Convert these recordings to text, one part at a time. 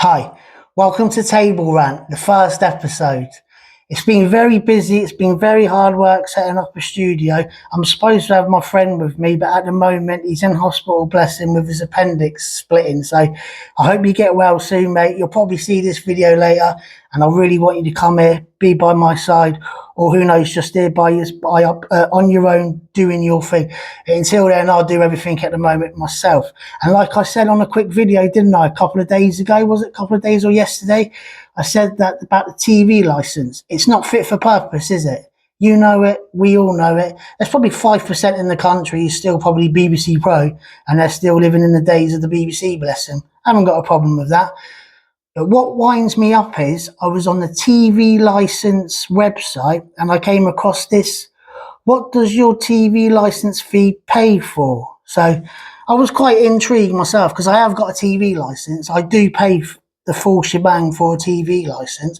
Hi, welcome to Table Rant, the first episode. It's been very busy, it's been very hard work setting up a studio. I'm supposed to have my friend with me, but at the moment he's in hospital, bless him, with his appendix splitting. So I hope you get well soon, mate. You'll probably see this video later, and I really want you to come here, be by my side, or who knows, just here on your own, doing your thing. Until then, I'll do everything at the moment myself. And like I said on a quick video, didn't I, a couple of days ago, was it a couple of days or yesterday? I said that about the TV license. It's not fit for purpose, is it? You know it, we all know it. There's probably 5% in the country who's still probably BBC Pro, and they're still living in the days of the BBC, bless them. I haven't got a problem with that. But what winds me up is I was on the TV license website and I came across this. What does your TV license fee pay for? So I was quite intrigued myself because I have got a TV license. I do pay the full shebang for a TV license,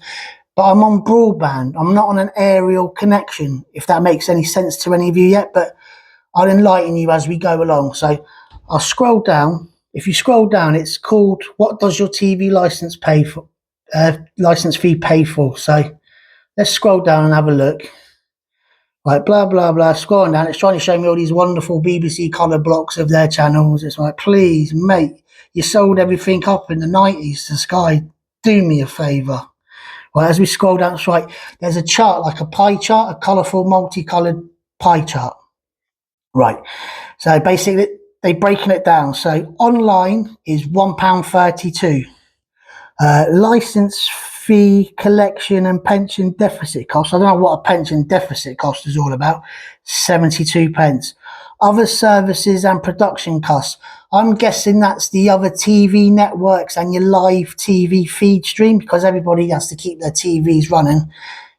but I'm on broadband. I'm not on an aerial connection, if that makes any sense to any of you yet, but I'll enlighten you as we go along. So I'll scroll down. If you scroll down, it's called, what does your TV license pay for? License fee pay for? So let's scroll down and have a look. Like blah, blah, blah, scrolling down. It's trying to show me all these wonderful BBC colour blocks of their channels. It's like, please, mate, you sold everything up in the 90s to Sky. Do me a favour. Well, as we scroll down, it's right, there's a chart, like a pie chart, a colourful, multicoloured pie chart. Right. So basically, they're breaking it down. So online is £1.32. License fee, collection and pension deficit cost. I don't know what a pension deficit cost is all about. 72 pence. Other services and production costs. I'm guessing that's the other TV networks and your live TV feed stream, because everybody has to keep their TVs running.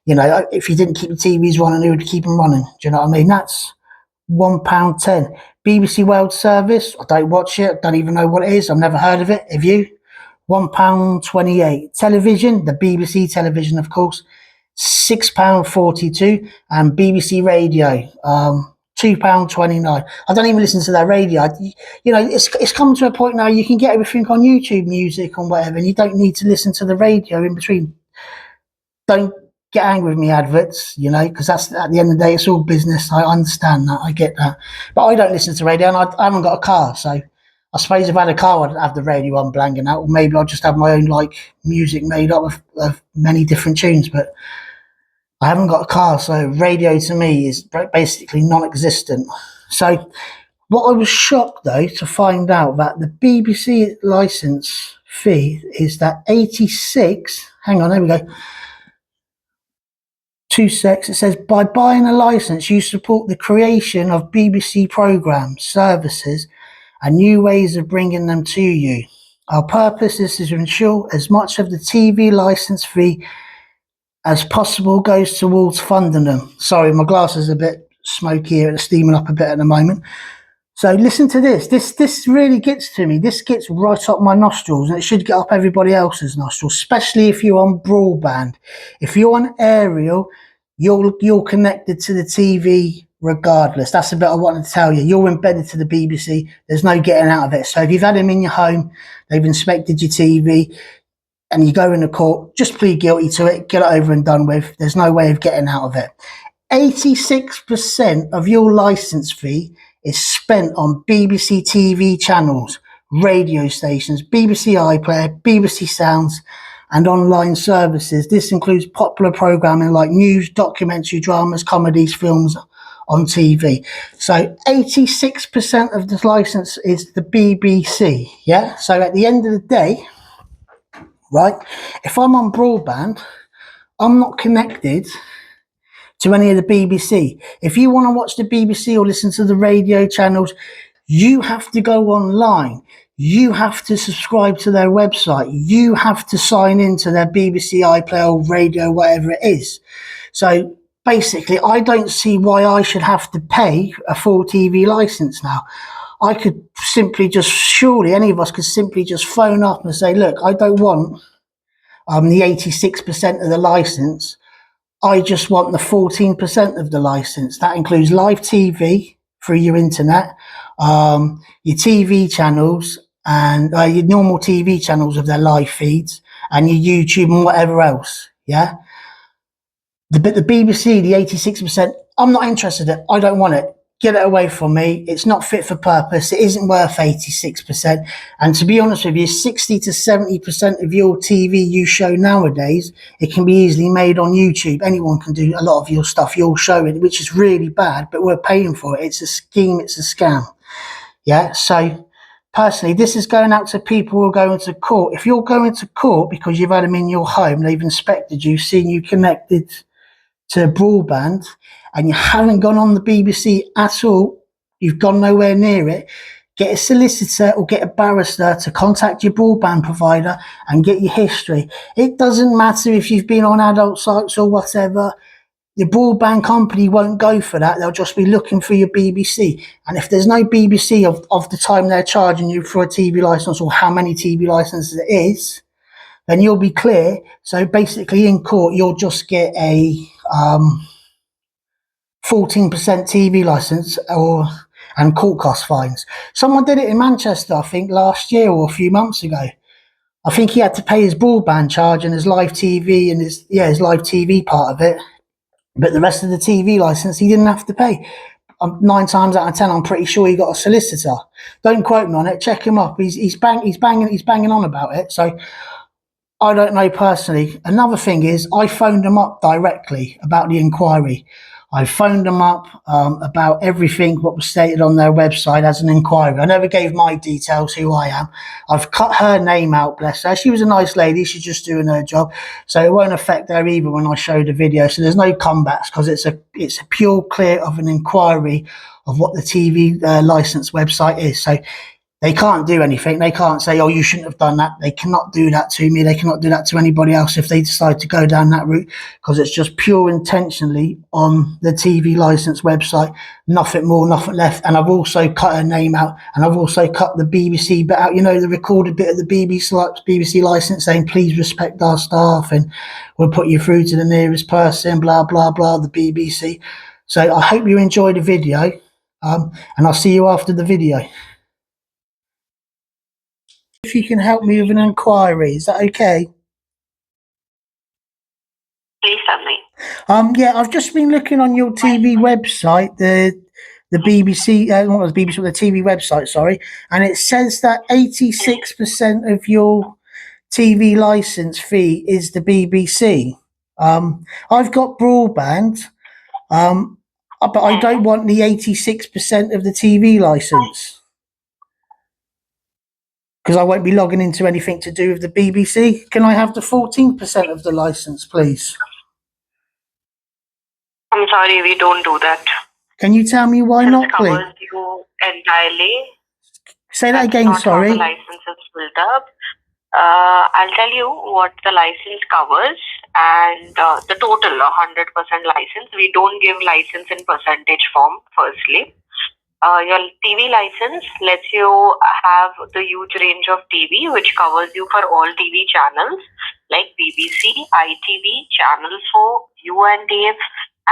You know, if you didn't keep the TVs running, who would keep them running? Do you know what I mean? That's £1.10. BBC World Service, I don't watch it, don't even know what it is, I've never heard of it. Have you? £1.28. Television, the BBC television, of course, £6.42. And BBC Radio, £2.29. I don't even listen to their radio. You know, it's come to a point now you can get everything on YouTube Music and whatever, and you don't need to listen to the radio in between. Don't get angry with me, adverts, you know, because that's, at the end of the day, it's all business. I understand that, I get that, but I don't listen to radio, and I haven't got a car, so I suppose if I had a car, I'd have the radio on blanging out, or maybe I'd just have my own like music made up of many different tunes. But I haven't got a car, so radio to me is basically non-existent. So what I was shocked though to find out that the BBC license fee is that 86. Hang on, there we go. 2 secs. It says, by buying a license, you support the creation of BBC programmes, services, and new ways of bringing them to you. Our purpose is to ensure as much of the TV license fee as possible goes towards funding them. Sorry, my glass is a bit smoky here, it's steaming up a bit at the moment. So listen to this. This really gets to me. This gets right up my nostrils, and it should get up everybody else's nostrils, especially if you're on broadband. If you're on aerial, you're connected to the TV regardless. That's the bit I wanted to tell you. You're embedded to the BBC. There's no getting out of it. So if you've had them in your home, they've inspected your TV, and you go into court, just plead guilty to it, get it over and done with. There's no way of getting out of it. 86% of your license fee is spent on BBC TV channels, radio stations, BBC iPlayer, BBC Sounds, and online services. This includes popular programming like news, documentary, dramas, comedies, films on TV. So 86% of this license is the BBC. Yeah. So at the end of the day, right, if I'm on broadband, I'm not connected to any of the BBC. If you want to watch the BBC or listen to the radio channels, you have to go online. You have to subscribe to their website. You have to sign into their BBC iPlayer or radio, whatever it is. So basically, I don't see why I should have to pay a full TV license now. I could simply just, surely any of us could simply just phone up and say, look, I don't want the 86% of the license. I just want the 14% of the license. That includes live TV through your internet, your TV channels, and your normal TV channels of their live feeds and your YouTube and whatever else. Yeah. But the BBC, the 86%, I'm not interested in it. I don't want it. Get it away from me. It's not fit for purpose. It isn't worth 86%. And to be honest with you, 60 to 70% of your TV you show nowadays, it can be easily made on YouTube. Anyone can do a lot of your stuff. You'll show it, which is really bad, but we're paying for it. It's a scheme. It's a scam. Yeah. So personally, this is going out to people who are going to court. If you're going to court because you've had them in your home, they've inspected you, seen you connected to broadband, and you haven't gone on the BBC at all, you've gone nowhere near it, get a solicitor or get a barrister to contact your broadband provider and get your history. It doesn't matter if you've been on adult sites or whatever. Your broadband company won't go for that. They'll just be looking for your BBC. And if there's no BBC of the time they're charging you for a TV license or how many TV licenses it is, then you'll be clear. So basically in court, you'll just get a 14% TV license and court cost fines. Someone did it in Manchester, I think, last year or a few months ago. I think he had to pay his broadband charge and his live TV and his live TV part of it. But the rest of the TV license, he didn't have to pay. 9 times out of 10, I'm pretty sure he got a solicitor. Don't quote me on it. Check him up. He's banging on about it. So I don't know personally. Another thing is, I phoned them up directly about the inquiry. I phoned them up about everything what was stated on their website as an inquiry. I never gave my details, who I am. I've cut her name out, bless her. She was a nice lady. She's just doing her job. So it won't affect her either when I show the video. So there's no comebacks because it's a pure clear of an inquiry of what the TV license website is. So they can't do anything. They can't say, oh, you shouldn't have done that. They cannot do that to me. They cannot do that to anybody else if they decide to go down that route, because it's just pure intentionally on the TV license website. Nothing more, nothing less. And I've also cut her name out, and I've also cut the BBC bit out, the recorded bit of the BBC license saying, please respect our staff and we'll put you through to the nearest person, blah, blah, blah, the BBC. So I hope you enjoyed the video, and I'll see you after the video. If you can help me with an inquiry, is that okay? Please tell me. Yeah, I've just been looking on your TV website, the BBC, not the BBC, but the TV website, sorry, and it says that 86% of your TV license fee is the BBC. I've got broadband, but I don't want the 86% of the TV license, because I won't be logging into anything to do with the BBC. Can I have the 14% of the license, please? I'm sorry, we don't do that. Can you tell me why not, please? It covers you entirely. Say that again, sorry. How the license is built up. I'll tell you what the license covers, and the total 100% license. We don't give license in percentage form, firstly. Your TV license lets you have the huge range of TV, which covers you for all TV channels like BBC, ITV, Channel 4, UNDF,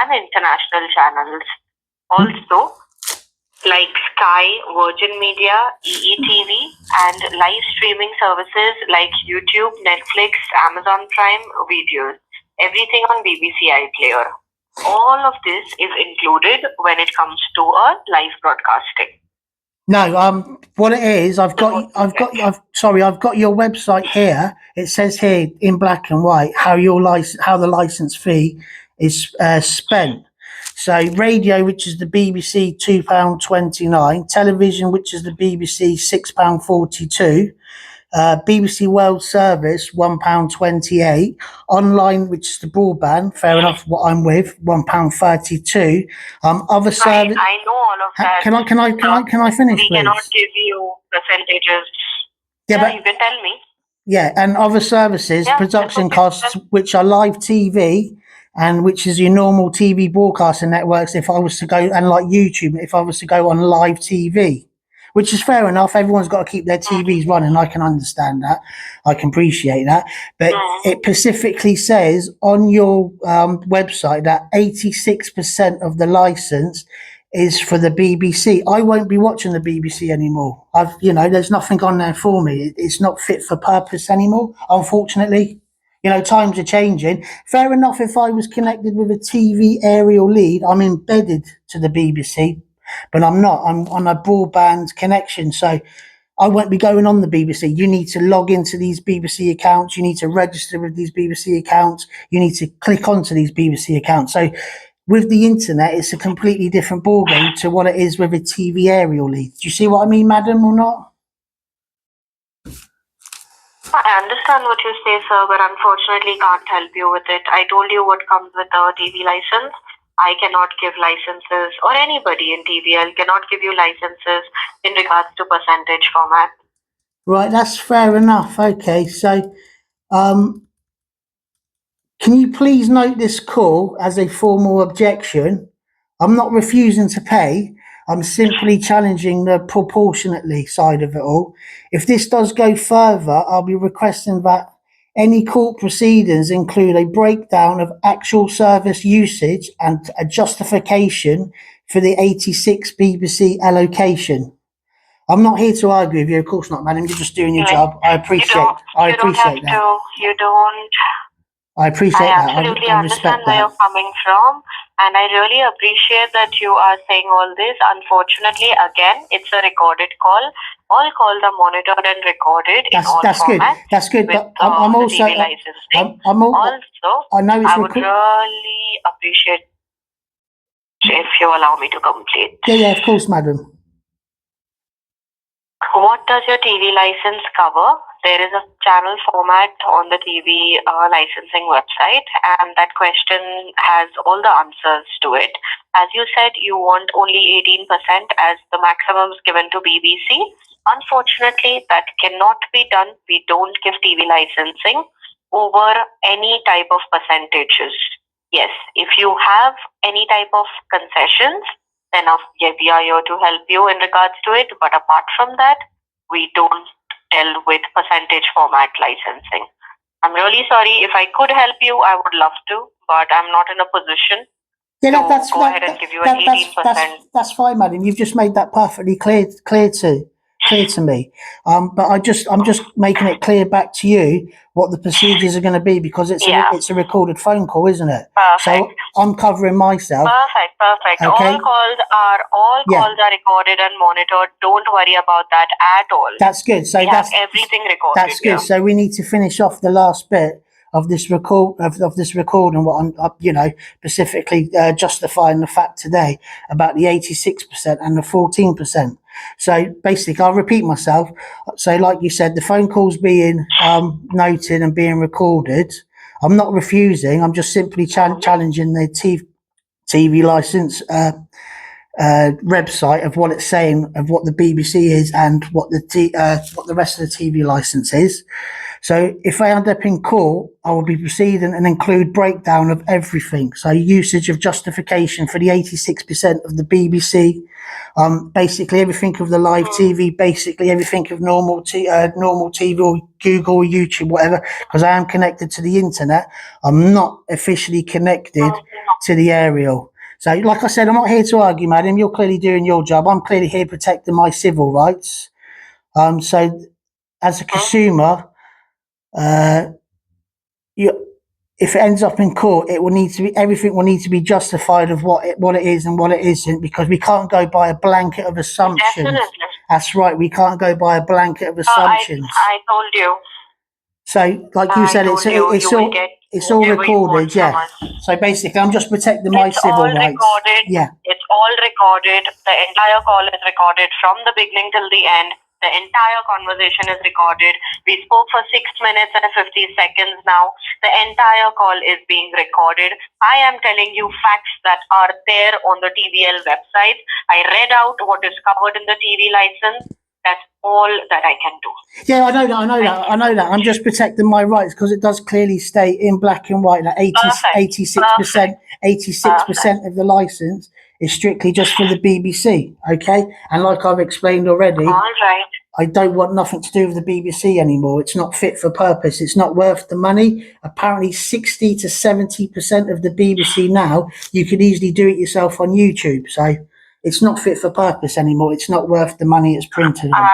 and international channels. Also, like Sky, Virgin Media, EETV, and live streaming services like YouTube, Netflix, Amazon Prime videos. Everything on BBC iPlayer. All of this is included when it comes to a live broadcasting. No, what it is, I've got your website here. It says here in black and white how the license fee is spent. So radio, which is the BBC, £2.29. Television, which is the BBC, £6.42. BBC World Service, £1.28. Online, which is the broadband, fair enough, what I'm with, £1.32. Other service. I know all of that. Can I finish, please? We cannot give you percentages. Yeah, you can tell me. Yeah, and other services, production costs, which are live TV, and which is your normal TV broadcasting networks. If I was to go, and like YouTube, if I was to go on live TV. Which is fair enough. Everyone's got to keep their TVs running. I can understand that. I can appreciate that. But it specifically says on your website that 86% of the license is for the BBC. I won't be watching the BBC anymore. There's nothing on there for me. It's not fit for purpose anymore, unfortunately. Times are changing. Fair enough, if I was connected with a TV aerial lead, I'm embedded to the BBC, but I'm not. I'm on a broadband connection, so I won't be going on the BBC. You need to log into these BBC accounts. You need to register with these BBC accounts. You need to click onto these BBC accounts. So with the internet, it's a completely different ballgame to what it is with a TV aerial lead. Do you see what I mean, madam, or not? I understand what you say, sir, but unfortunately can't help you with it. I told you what comes with a TV license. I cannot give licenses, or anybody in TVL cannot give you licenses in regards to percentage format. Right, that's fair enough. Okay, so can you please note this call as a formal objection? I'm not refusing to pay. I'm simply challenging the proportionately side of it all. If this does go further, I'll be requesting that any court proceedings include a breakdown of actual service usage and a justification for the 86 BBC allocation. I'm not here to argue with you, of course not, madam. You're just doing your job. I appreciate that. You don't have to. You don't. I appreciate that. I absolutely understand where you're coming from, and I really appreciate that you are saying all this. Unfortunately, again, it's a recorded call. All calls are monitored and recorded in all formats. That's good. But I'm also. TV licensing. Also, I know it's I would really appreciate if you allow me to complete. Yeah, of course, madam. What does your TV license cover? There is a channel format on the TV licensing website, and that question has all the answers to it. As you said, you want only 18% as the maximums given to BBC. Unfortunately, that cannot be done. We don't give TV licensing over any type of percentages. Yes, if you have any type of concessions, then we are here to help you in regards to it. But apart from that, we don't deal with percentage format licensing. I'm really sorry. If I could help you, I would love to, but I'm not in a position to go ahead and give you an 18%. That's fine, madam. You've just made that perfectly clear to me. But I'm just making it clear back to you what the procedures are going to be, because it's a recorded phone call, isn't it? Perfect. So I'm covering myself. Perfect. Okay. All calls are recorded and monitored. Don't worry about that at all. That's good. So that's everything recorded. That's good. So we need to finish off the last bit of this record and what I'm specifically justifying the fact today about the 86% and the 14%. So basically, I'll repeat myself. So like you said, the phone calls being noted and being recorded. I'm not refusing. I'm just simply challenging the TV license website of what it's saying, of what the BBC is and what the rest of the TV license is. So if I end up in court, I will be proceeding and include breakdown of everything. So usage of justification for the 86% of the BBC, basically everything of the live TV, basically everything of normal TV or Google or YouTube, whatever, because I am connected to the internet. I'm not officially connected to the aerial. So like I said, I'm not here to argue, madam. You're clearly doing your job. I'm clearly here protecting my civil rights. So as a consumer, if it ends up in court, everything will need to be justified of what it is and what it isn't, because we can't go by a blanket of assumptions. Definitely. That's right. We can't go by a blanket of assumptions. I told you. So, like you said, it's all recorded. Yeah. So basically, I'm just protecting my civil rights. Yeah. It's all recorded. The entire call is recorded from the beginning till the end. The entire conversation is recorded. We spoke for 6 minutes and 50 seconds now. The entire call is being recorded. I am telling you facts that are there on the TVL website. I read out what is covered in the TV license. That's all that I can do. Yeah, I know that. I'm just protecting my rights, because it does clearly state in black and white that 86% of the license is strictly just for the BBC, okay? And like I've explained already, all right, I don't want nothing to do with the BBC anymore. It's not fit for purpose. It's not worth the money. Apparently 60 to 70% of the BBC now, you could easily do it yourself on YouTube. So It's not fit for purpose anymore. It's not worth the money it's printed on.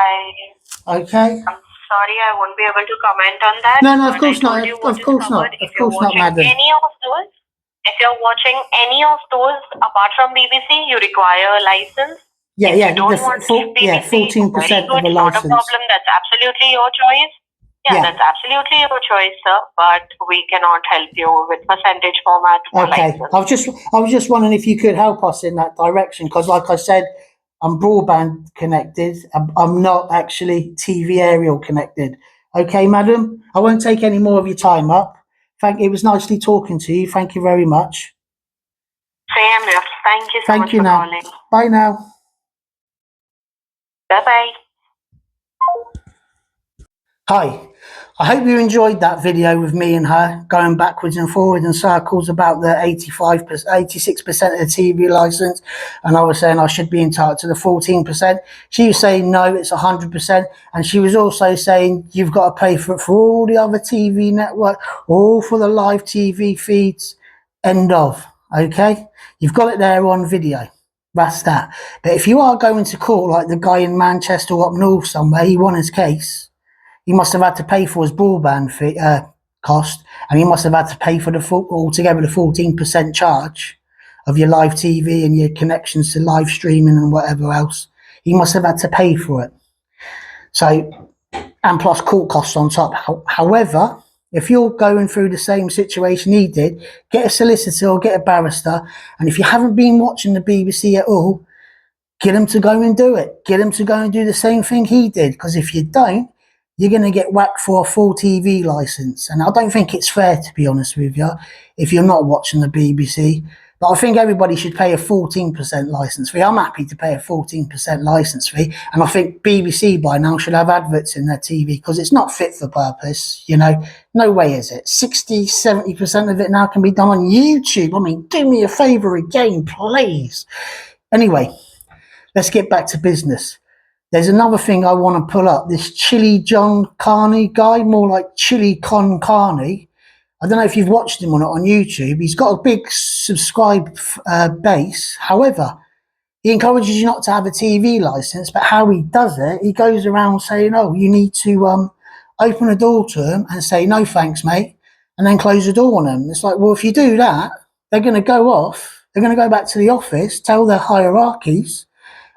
Okay? I'm sorry, I won't be able to comment on that. No, of but course I told not. you what Of is course not. covered. Of If you're course not, watching madam. any of those, if you're watching any of those apart from BBC, you require a license. Yeah, If you don't want BBC, 14% very of good, a not a license. problem. That's absolutely your choice. Yeah, that's absolutely your choice, sir. But we cannot help you with percentage format for Okay, license. I was just wondering if you could help us in that direction, because like I said, I'm broadband connected. I'm not actually TV aerial connected. Okay, madam, I won't take any more of your time up. It was nicely talking to you. Thank you very much. Same here. Thank you so much for calling. Bye now. Bye-bye. Hi, I hope you enjoyed that video with me and her going backwards and forwards in circles about the 86% of the TV license, and I was saying I should be entitled to the 14%. She was saying no, it's 100%, and she was also saying you've got to pay for it for all the other TV network, all for the live TV feeds. End of. Okay, you've got it there on video. That's that. But if you are going to court like the guy in Manchester or up north somewhere, he won his case. He must have had to pay for his broadband fee, cost, and he must have had to pay for altogether the 14% charge of your live TV and your connections to live streaming and whatever else. He must have had to pay for it. So, and plus court costs on top. However, if you're going through the same situation he did, get a solicitor or get a barrister, and if you haven't been watching the BBC at all, get him to go and do it. Get him to go and do the same thing he did, because if you don't, you're going to get whacked for a full TV license. And I don't think it's fair, to be honest with you, if you're not watching the BBC. But I think everybody should pay a 14% license fee. I'm happy to pay a 14% license fee. And I think BBC by now should have adverts in their TV, because it's not fit for purpose. You know, no way is it. 60-70% of it now can be done on YouTube. I mean, do me a favour again, please. Anyway, let's get back to business. There's another thing I want to pull up. This ChilliJonCarne guy, more like ChilliJonCarne. I don't know if you've watched him or not on YouTube. He's got a big subscribe base. However, he encourages you not to have a TV license, but how he does it, he goes around saying, oh, you need to open a door to them and say, no thanks, mate, and then close the door on them. It's like, well, if you do that, they're going to go off. They're going to go back to the office, tell their hierarchies,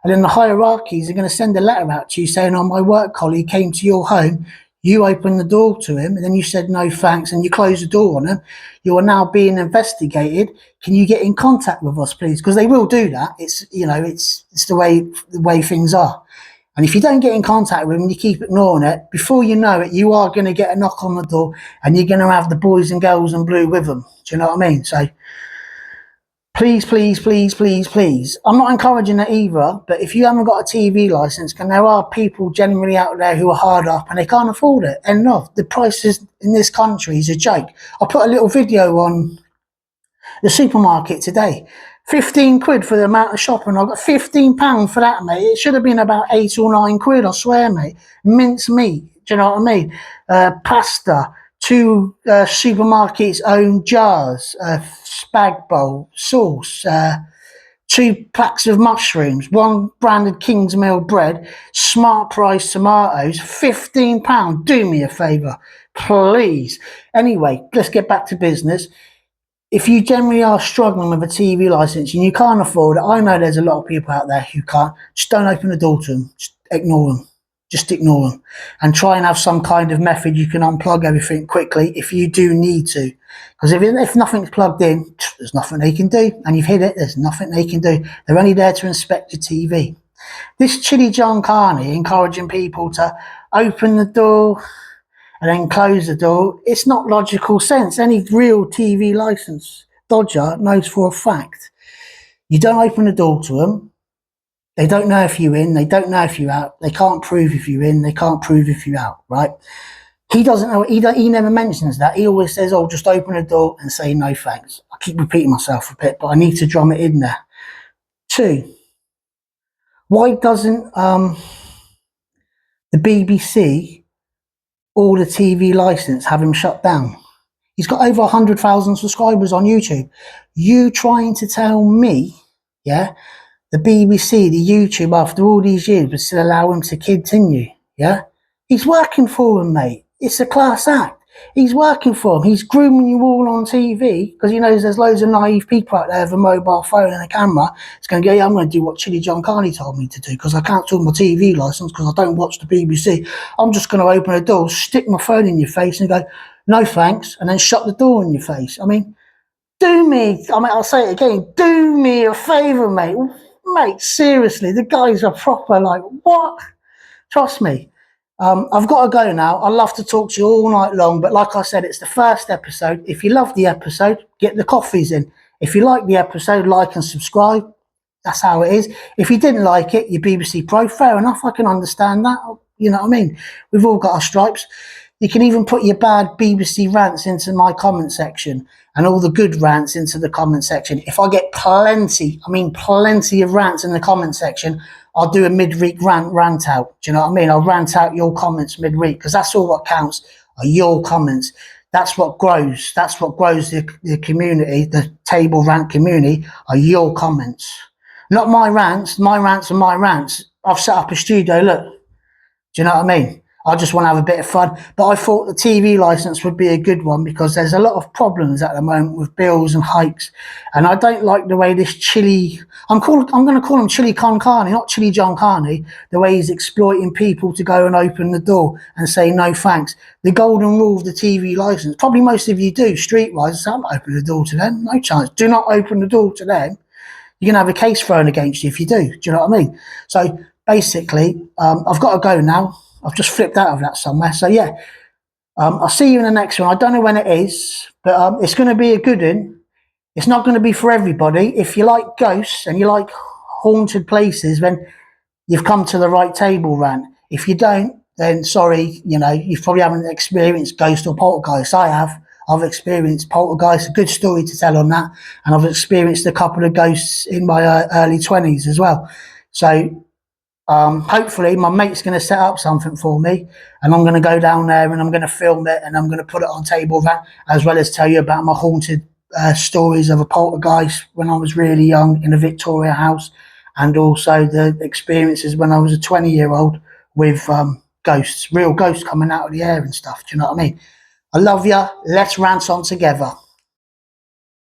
and then the hierarchies are going to send a letter out to you saying, oh, my work colleague came to your home, you opened the door to him, and then you said no thanks, and you closed the door on him. You are now being investigated. Can you get in contact with us, please? Because they will do that. It's, you know, it's the way things are. And if you don't get in contact with them, you keep ignoring it, before you know it, you are going to get a knock on the door, and you're going to have the boys and girls in blue with them. Do you know what I mean? So, please, please, please, please, please. I'm not encouraging that either, but if you haven't got a TV license, and there are people generally out there who are hard up and they can't afford it. And no, the prices in this country is a joke. I put a little video on the supermarket today. 15 quid for the amount of shopping. I got £15 for that, mate. It should have been about 8 or 9 quid, I swear, mate. Mince meat, do you know what I mean? Pasta. 2 supermarkets' own jars, spag bowl, sauce, 2 packs of mushrooms, 1 branded King's Mill bread, smart price tomatoes, £15. Do me a favour, please. Anyway, let's get back to business. If you generally are struggling with a TV license and you can't afford it, I know there's a lot of people out there who can't. Just don't open the door to them. Just ignore them. Just ignore them, and try and have some kind of method you can unplug everything quickly if you do need to. Because if nothing's plugged in, there's nothing they can do. And you've hit it, there's nothing they can do. They're only there to inspect your TV. This ChilliJonCarne encouraging people to open the door and then close the door, it's not logical sense. Any real TV license dodger knows for a fact, you don't open the door to them. They don't know if you're in, they don't know if you're out, they can't prove if you're in, they can't prove if you're out, right? He doesn't know, he never mentions that. He always says, oh, just open the door and say no thanks. I keep repeating myself a bit, but I need to drum it in there. 2, why doesn't the BBC or the TV license have him shut down? He's got over 100,000 subscribers on YouTube. You trying to tell me, yeah, the BBC, the YouTube, after all these years, would still allow him to continue. Yeah, he's working for him, mate. It's a class act. He's working for him. He's grooming you all on TV because he knows there's loads of naive people out there with a mobile phone and a camera. It's going to go, yeah, I'm going to do what ChilliJonCarne told me to do because I cancelled my TV licence because I don't watch the BBC. I'm just going to open a door, stick my phone in your face and go, no thanks, and then shut the door in your face. I mean, I'll say it again, do me a favour, mate. Mate, seriously, the guys are proper like, what? Trust me. I've got to go now. I'd love to talk to you all night long, but like I said, it's the first episode. If you love the episode, get the coffees in. If you like the episode, like and subscribe. That's how it is. If you didn't like it, you're BBC Pro, fair enough. I can understand that. You know what I mean? We've all got our stripes. You can even put your bad BBC rants into my comment section and all the good rants into the comment section. If I get plenty of rants in the comment section, I'll do a midweek rant out. Do you know what I mean? I'll rant out your comments midweek because that's all what counts are your comments. That's what grows. That's what grows the community, the table rant community, are your comments. Not my rants. My rants are my rants. I've set up a studio, look. Do you know what I mean? I just want to have a bit of fun. But I thought the TV licence would be a good one because there's a lot of problems at the moment with bills and hikes. And I don't like the way this I'm going to call him ChilliJonCarne, not ChilliJonCarne, the way he's exploiting people to go and open the door and say no thanks. The golden rule of the TV licence, probably most of you do, streetwise, don't open the door to them, no chance. Do not open the door to them. You're going to have a case thrown against you if you do. Do you know what I mean? So basically, I've got to go now. I've just flipped out of that somewhere. So yeah, I'll see you in the next one. I don't know when it is, but it's going to be a good one. It's not going to be for everybody. If you like ghosts and you like haunted places, then you've come to the right table rant. If you don't, then sorry, you probably haven't experienced ghost or poltergeist. I have. I've experienced poltergeist, a good story to tell on that. And I've experienced a couple of ghosts in my early 20s as well. So hopefully my mate's going to set up something for me and I'm going to go down there and I'm going to film it and I'm going to put it on table rant, as well as tell you about my haunted stories of a poltergeist when I was really young in a Victoria house, and also the experiences when I was a 20-year-old with ghosts, real ghosts coming out of the air and stuff. Do you know what I mean? I love you. Let's rant on together.